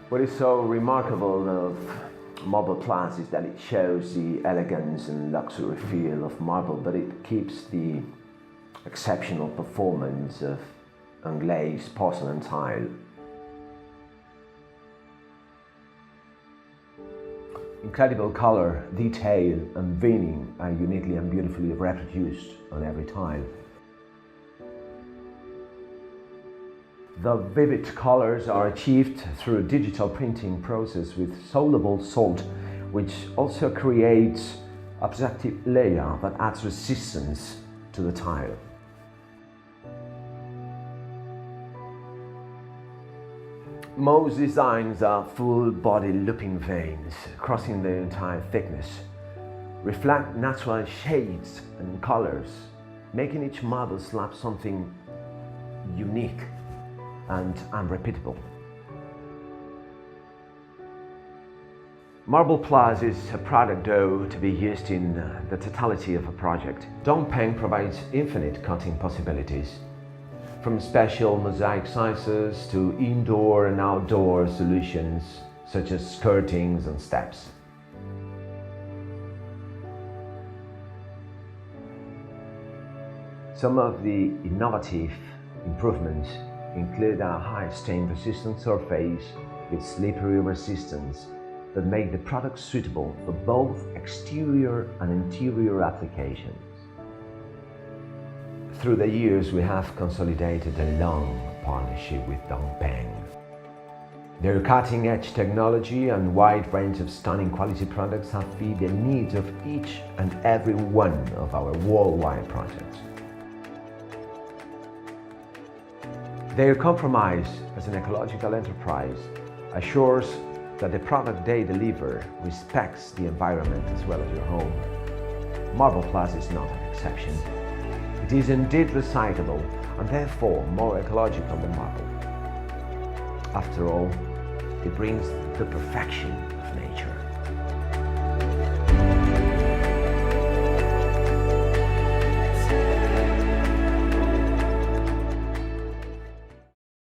What is so remarkable of Marble Plus is that it shows the elegance and luxury feel of marble, but it keeps the exceptional performance of unglazed porcelain tile. Incredible color, detail, and veining are uniquely and beautifully reproduced on every tile. The vivid colors are achieved through a digital printing process with soluble salt, which also creates a protective layer that adds resistance to the tile. Most designs are full-body looping veins crossing the entire thickness, reflect natural shades and colors, making each marble slab something unique and unrepeatable. Marble Plus is a product though to be used in the totality of a project. Dongpeng provides infinite cutting possibilities, from special mosaic sizes to indoor and outdoor solutions such as skirtings and steps. Some of the innovative improvements include a high stain-resistant surface with slippery resistance that make the product suitable for both exterior and interior applications. Through the years, we have consolidated a long partnership with Dongpeng. Their cutting-edge technology and wide range of stunning quality products have fit the needs of each and every one of our worldwide projects. Their compromise as an ecological enterprise assures that the product they deliver respects the environment as well as your home. Marble Plus is not an exception. It is indeed recyclable and therefore more ecological than marble. After all, it brings the perfection of nature.